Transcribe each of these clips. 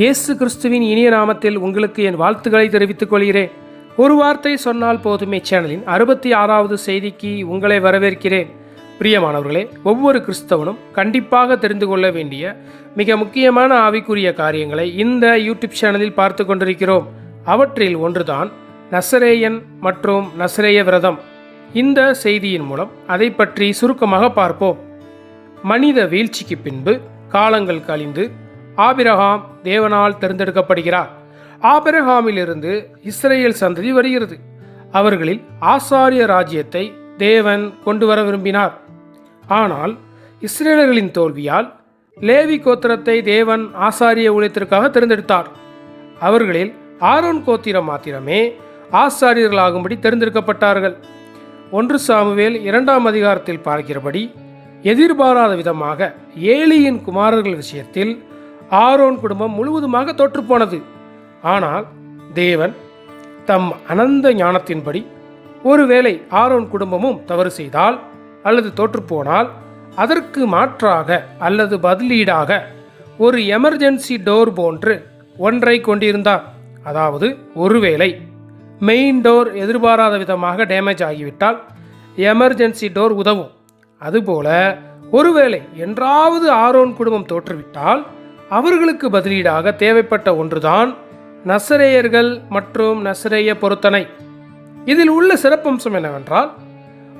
இயேசு கிறிஸ்துவின் இனிய நாமத்தில் உங்களுக்கு என் வாழ்த்துக்களை தெரிவித்துக் கொள்கிறேன். ஒரு வார்த்தை சொன்னால் போதுமே சேனலின் 66வது செய்திக்கு உங்களை வரவேற்கிறேன். பிரியமானவர்களே, ஒவ்வொரு கிறிஸ்தவனும் கண்டிப்பாக தெரிந்து கொள்ள வேண்டிய மிக முக்கியமான ஆவிக்குரிய காரியங்களை இந்த யூடியூப் சேனலில் பார்த்து கொண்டிருக்கிறோம். அவற்றில் ஒன்றுதான் நசரேயன் மற்றும் நசரேய விரதம். இந்த செய்தியின் மூலம் அதை பற்றி சுருக்கமாக பார்ப்போம். மனித வீழ்ச்சிக்கு பின்பு காலங்கள் கழிந்து ஆபிரகாம் தேவனால் தேர்ந்தெடுக்கப்படுகிறார். ஆபிரகாமிலிருந்து இஸ்ரேல் சந்ததி வருகிறது. அவர்களில் ஆசாரிய ராஜ்யத்தை தேவன் கொண்டு வர விரும்பினார். ஆனால் இஸ்ரேலர்களின் தோல்வியால் லேவி கோத்திரத்தை தேவன் ஆசாரிய ஊழியத்திற்காக தேர்ந்தெடுத்தார். அவர்களில் ஆரோன் கோத்திரம் மாத்திரமே ஆசாரியர்களாகும்படி தேர்ந்தெடுக்கப்பட்டார்கள். 1 சாமுவேல் 2ஆம் அதிகாரத்தில் பார்க்கிறபடி எதிர்பாராத விதமாக ஏலியின் குமாரர்கள் விஷயத்தில் ஆரோன் குடும்பம் முழுவதுமாக தோற்றுப்போனது. ஆனால் தேவன் தம் அனந்த ஞானத்தின்படி ஒருவேளை ஆரோன் குடும்பமும் தவறு செய்தால் அல்லது தோற்றுப்போனால் அதற்கு மாற்றாக அல்லது பதிலீடாக ஒரு எமர்ஜென்சி டோர் போன்று ஒன்றை கொண்டிருந்தார். அதாவது ஒருவேளை மெயின் டோர் எதிர்பாராத விதமாக டேமேஜ் ஆகிவிட்டால் எமர்ஜென்சி டோர் உதவும். அதுபோல ஒருவேளை என்றாவது ஆரோன் குடும்பம் தோற்றுவிட்டால் அவர்களுக்கு பதிலீடாக தேவைப்பட்ட ஒன்றுதான் நசரேயர்கள் மற்றும் நசரேய பொருத்தனை. இதில் உள்ள சிறப்பம்சம் என்னவென்றால்,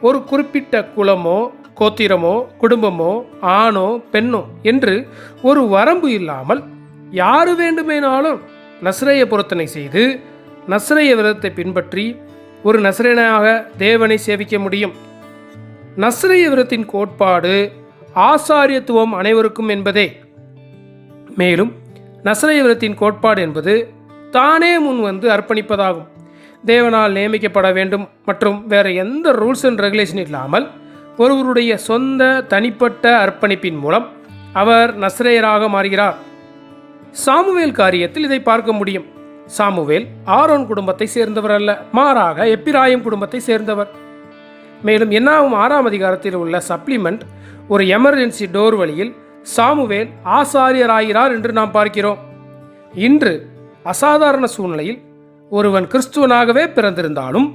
ஒரு குறிப்பிட்ட குலமோ கோத்திரமோ குடும்பமோ ஆணோ பெண்ணோ என்று ஒரு வரம்பு இல்லாமல் யாரு வேண்டுமேனாலும் நசரேய பொருத்தனை செய்து நசரேய விரதத்தை பின்பற்றி ஒரு நசரேயனாக தேவனை சேவிக்க முடியும். நசரேய விரதத்தின் கோட்பாடு ஆசாரியத்துவம் அனைவருக்கும் என்பதே. மேலும் நசரேய விரதத்தின் கோட்பாடு என்பது தானே முன் வந்து அர்ப்பணிப்பதாகும். தேவனால் நியமிக்கப்பட வேண்டும் மற்றும் வேறு எந்த ரூல்ஸ் அண்ட் ரெகுலேஷன் இல்லாமல் ஒருவருடைய சொந்த தனிப்பட்ட அர்ப்பணிப்பின் மூலம் அவர் நசரேயராக மாறுகிறார். சாமுவேல் காரியத்தில் இதை பார்க்க முடியும். சாமுவேல் ஆரோன் குடும்பத்தை சேர்ந்தவர் அல்ல, மாறாக எப்பிராயிம் குடும்பத்தை சேர்ந்தவர். மேலும் என்னாகும் 6ஆம் அதிகாரத்தில் உள்ள சப்ளிமெண்ட் ஒரு எமர்ஜென்சி டோர் வழியில் சாமுவேல் ஆசாரியராகிறார் என்று நாம் பார்க்கிறோம். இன்று அசாதாரண சூழ்நிலையில் ஒருவன் கிறிஸ்துவனாகவே பிறந்திருந்தாலும்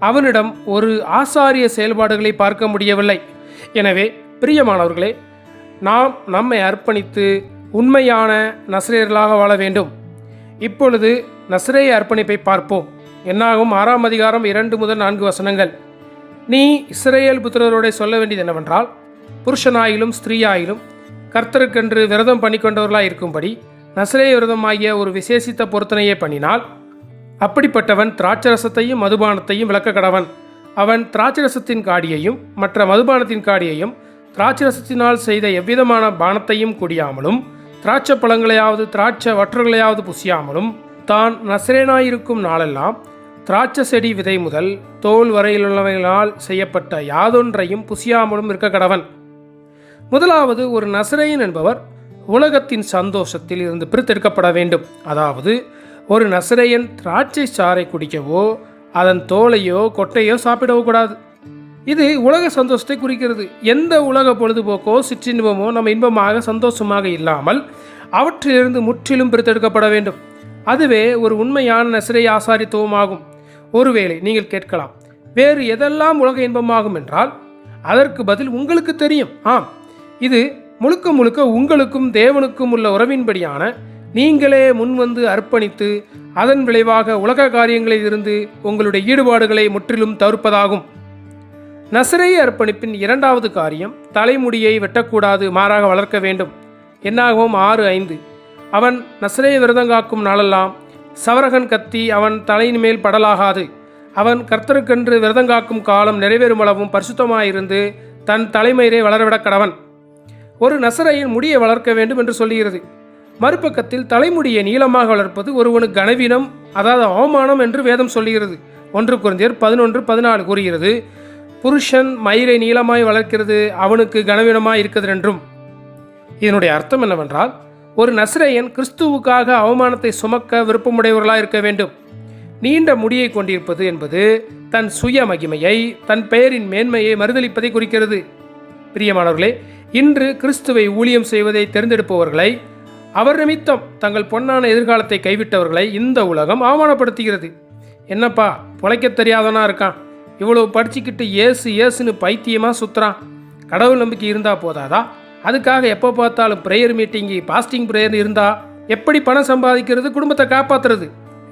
அவனிடம் ஒரு ஆசாரிய செயல்பாடுகளை பார்க்க முடியவில்லை. எனவே பிரியமானவர்களே, நாம் நம்மை அர்ப்பணித்து உண்மையான நசரேயர்களாக வாழ வேண்டும். இப்பொழுது நசரேய அர்ப்பணிப்பை பார்ப்போம். என்னாகும் 6ஆம் அதிகாரம் 2 முதல் 4 வசனங்கள். நீ இஸ்ரேல் புத்திரரோட சொல்ல வேண்டியது என்னவென்றால், புருஷனாயிலும் ஸ்திரீயாயிலும் கர்த்தருக்கென்று விரதம் பண்ணிக்கொண்டவர்களாக இருக்கும்படி நசரேய விரதம் ஆகிய ஒரு விசேஷித்த பொருத்தனையை பண்ணினால் அப்படிப்பட்டவன் திராட்சரசத்தையும் மதுபானத்தையும் விளக்க கடவன். அவன் திராட்சரசத்தின் காடியையும் மற்ற மதுபானத்தின் காடியையும் திராட்சரசத்தினால் செய்த எவ்விதமான பானத்தையும் குடியாமலும் திராட்சை பழங்களையாவது திராட்சை வற்றங்களையாவது புசியாமலும் தான் நசரேனாயிருக்கும் நாளெல்லாம் திராட்சை செடி விதை முதல் தோல் வரையிலுள்ளவைகளால் செய்யப்பட்ட யாதொன்றையும் புசியாமலும் இருக்க கடவன். முதலாவது, ஒரு நசரேயன் என்பவர் உலகத்தின் சந்தோஷத்தில் இருந்து பிரித்தெடுக்கப்பட வேண்டும். அதாவது ஒரு நசரேயன் திராட்சை சாறை குடிக்கவோ அதன் தோலையோ கொட்டையோ சாப்பிடவோ கூடாது. இது உலக சந்தோஷத்தை குறிக்கிறது. எந்த உலக பொழுதுபோக்கோ சிற்றின்பமோ நம்ம இன்பமாக சந்தோஷமாக இல்லாமல் அவற்றிலிருந்து முற்றிலும் பிரித்தெடுக்கப்பட வேண்டும். அதுவே ஒரு உண்மையான நசரேய ஆசாரித்துவமாகும். ஒருவேளை நீங்கள் கேட்கலாம், வேறு எதெல்லாம் உலக இன்பமாகும் என்றால், அதற்கு பதில் உங்களுக்கு தெரியும். ஆம், இது முழுக்க முழுக்க உங்களுக்கும் தேவனுக்கும் உள்ள உறவின்படியான நீங்களே முன்வந்து அர்ப்பணித்து அதன் விளைவாக உலக காரியங்களில் இருந்து உங்களுடைய ஈடுபாடுகளை முற்றிலும் தவிர்ப்பதாகும். நசரேய அர்ப்பணிப்பின் 2வது காரியம், தலைமுடியை வெட்டக்கூடாது, மாறாக வளர்க்க வேண்டும். என்னாகும் 6:5. அவன் நசரேய விரதங்காக்கும் நாளெல்லாம் சவரகன் கத்தி அவன் தலையின் மேல் படலாகாது. அவன் கர்த்தருக்கென்று விரதங்காக்கும் காலம் நிறைவேறுமளவும் பரிசுத்தமாயிருந்து தன் தலைமயிரை வளரவிடக் கடவன். ஒரு நசரேயன் முடியை வளர்க்க வேண்டும் என்று சொல்லுகிறது. மறுபக்கத்தில் தலைமுடியை நீளமாக வளர்ப்பது ஒருவனுக்கு கனவீனம், அதாவது அவமானம் என்று வேதம் சொல்லுகிறது. 1 கொரிந்தியர் 11:14 கூறுகிறது, புருஷன் மயிரை நீளமாய் வளர்க்கிறது அவனுக்கு கனவீனமாய் இருக்கிறது என்றும். இதனுடைய அர்த்தம் என்னவென்றால், ஒரு நசரேயன் கிறிஸ்துவுக்காக அவமானத்தை சுமக்க விருப்பமுடையவர்களாக இருக்க வேண்டும். நீண்ட முடியை கொண்டிருப்பது என்பது தன் சுய மகிமையை, தன் பெயரின் மேன்மையை மறுதளிப்பதை குறிக்கிறது. பிரியமானவர்களே, இன்று கிறிஸ்துவை ஊழியம் செய்வதை தேர்ந்தெடுப்பவர்களை அவர் நிமித்தம் தங்கள் பொன்னான எதிர்காலத்தை கைவிட்டவர்களை இந்த உலகம் அவமானப்படுத்துகிறது. என்னப்பா பிழைக்க தெரியாதவனா இருக்கான், இவ்வளவு படிச்சுக்கிட்டு ஏசுன்னு பைத்தியமாக சுற்றுறான், கடவுள் நம்பிக்கை இருந்தால் போதாதா? அதுக்காக எப்போ பார்த்தாலும் ப்ரேயர் மீட்டிங்கு, பாஸ்டிங் ப்ரேயர் இருந்தால் எப்படி பணம் சம்பாதிக்கிறது, குடும்பத்தை காப்பாற்றுறது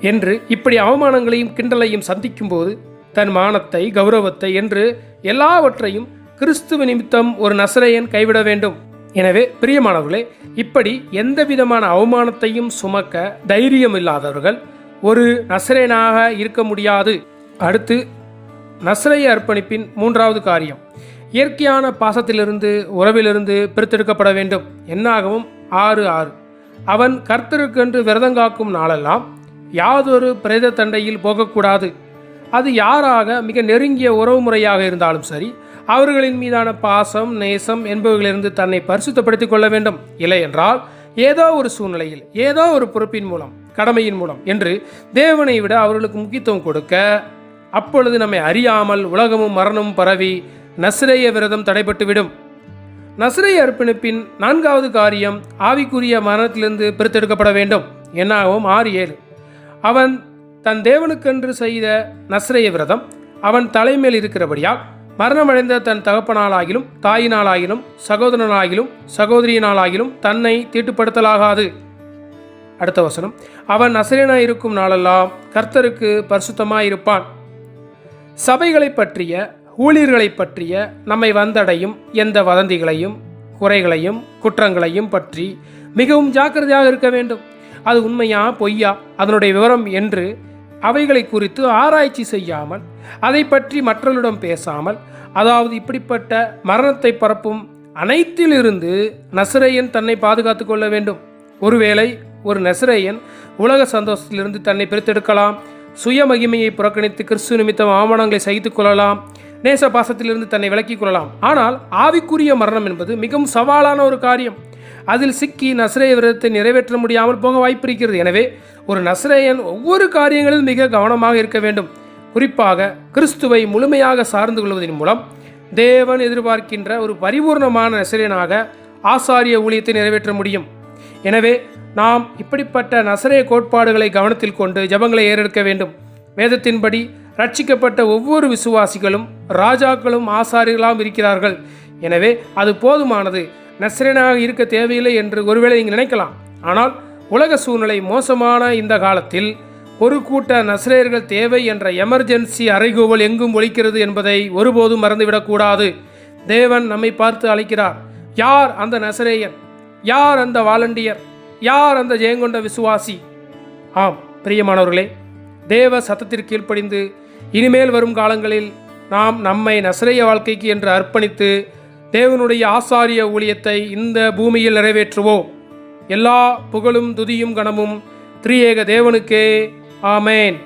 என்று இப்படி அவமானங்களையும் கிண்டலையும் சந்திக்கும் போது தன் மானத்தை, கௌரவத்தை என்று எல்லாவற்றையும் கிறிஸ்துவ நிமித்தம் ஒரு நசரேயன் கைவிட வேண்டும். எனவே பிரியமானவர்களே, இப்படி எந்த விதமான அவமானத்தையும் சுமக்க தைரியம் இல்லாதவர்கள் ஒரு நசரேயனாக இருக்க முடியாது. அடுத்து நசரேய அர்ப்பணிப்பின் மூன்றாவது காரியம், இயற்கையான பாசத்திலிருந்து, உறவிலிருந்து பிரித்தெடுக்கப்பட வேண்டும். என்னாகவும் 6:6 அவன் கர்த்தருக்கென்று விரதங்காக்கும் நாளெல்லாம் யாதொரு பிரேத தண்டையில் போகக்கூடாது. அது யாராக மிக நெருங்கிய உறவு முறையாக இருந்தாலும் சரி, அவர்களின் மீதான பாசம், நேசம் என்பவர்களிலிருந்து தன்னை பரிசுத்தப்படுத்திக் கொள்ள வேண்டும். இல்லை என்றால் ஏதோ ஒரு சூழ்நிலையில், ஏதோ ஒரு பொறுப்பின் மூலம், கடமையின் மூலம் என்று தேவனை விட அவர்களுக்கு முக்கியத்துவம் கொடுக்க, அப்பொழுது நம்மை அறியாமல் உலகமும் மரணமும் பரவி நசரேய விரதம் தடைபட்டுவிடும். நசரேய அர்ப்பணிப்பின் 4வது காரியம், ஆவிக்குரிய மரணத்திலிருந்து பிரித்தெடுக்கப்பட வேண்டும். என்னாகவும் 6:7 அவன் தன் தேவனுக்கென்று செய்த நசரேய விரதம் அவன் தலைமையில் இருக்கிறபடியால் மரணமடைந்த தன் தகப்பனாலாகிலும், தாயினாலாகிலும், சகோதரனாகிலும், சகோதரியினாலாகிலும் தன்னை தீட்டுப்படுத்தலாகாது. அடுத்த வசனம், அவன் நசரேயனாய் இருக்கும் நாளெல்லாம் கர்த்தருக்கு பரிசுத்தமாயிருப்பான். சபைகளை பற்றிய, ஊழியர்களை பற்றிய நம்மை வந்தடையும் எந்த வதந்திகளையும், குறைகளையும், குற்றங்களையும் பற்றி மிகவும் ஜாக்கிரதையாக இருக்க வேண்டும். அது உண்மையா பொய்யா, அதனுடைய விவரம் என்று அவைகளை குறித்து ஆராய்ச்சி செய்யாமல், அதை பற்றி மற்றவர்களிடம் பேசாமல், அதாவது இப்படிப்பட்ட மரணத்தை பரப்பும் அனைத்திலிருந்து நசரேயன் தன்னை பாதுகாத்து கொள்ள வேண்டும். ஒருவேளை ஒரு நசரேயன் உலக சந்தோஷத்திலிருந்து தன்னை பிரித்தெடுக்கலாம், சுய மகிமையை புறக்கணித்து கிறிஸ்து நிமித்தம் அவமானங்களை சகித்துக் கொள்ளலாம், நேச பாசத்திலிருந்து தன்னை விலக்கிக் கொள்ளலாம். ஆனால் ஆவிக்குரிய மரணம் என்பது மிகவும் சவாலான ஒரு காரியம். அதில் சிக்கி நசரேய விரதத்தை நிறைவேற்ற முடியாமல் போக வாய்ப்பிருக்கிறது. எனவே ஒரு நசரேயன் ஒவ்வொரு காரியங்களிலும் மிக கவனமாக இருக்க வேண்டும். குறிப்பாக கிறிஸ்துவை முழுமையாக சார்ந்து கொள்வதன் மூலம் தேவன் எதிர்பார்க்கின்ற ஒரு பரிபூர்ணமான நசரேயனாக ஆசாரிய ஊழியத்தை நிறைவேற்ற முடியும். எனவே நாம் இப்படிப்பட்ட நசரேய கோட்பாடுகளை கவனத்தில் கொண்டு ஜெபங்களை ஏறெடுக்க வேண்டும். வேதத்தின்படி ரட்சிக்கப்பட்ட ஒவ்வொரு விசுவாசிகளும் ராஜாக்களும் ஆசாரியர்களாகவும் இருக்கிறார்கள். எனவே அது போதுமானது, நசரேயனாக இருக்க தேவையில்லை என்று ஒருவேளை நீங்கள் நினைக்கலாம். ஆனால் உலக சூழ்நிலை மோசமான இந்த காலத்தில் ஒரு கூட்ட நசரேயர்கள் தேவை என்ற எமர்ஜென்சி அறைகூவல் எங்கும் ஒலிக்கிறது என்பதை ஒருபோதும் மறந்துவிடக்கூடாது. தேவன் நம்மை பார்த்து அழைக்கிறார். யார் அந்த நசரேயன்? யார் அந்த வாலண்டியர்? யார் அந்த ஜெயங்கொண்ட விசுவாசி? ஆம் பிரியமானவர்களே, தேவ சத்தத்திற்கு கீழ்ப்படிந்து இனிமேல் வரும் காலங்களில் நாம் நம்மை நசரேய வாழ்க்கைக்கு என்று அர்ப்பணித்து தேவனுடைய ஆசாரிய ஊழியத்தை இந்த பூமியில் நிறைவேற்றுவோம். எல்லா புகழும் துதியும் கனமும் திரியேக தேவனுக்கே. ஆமேன்.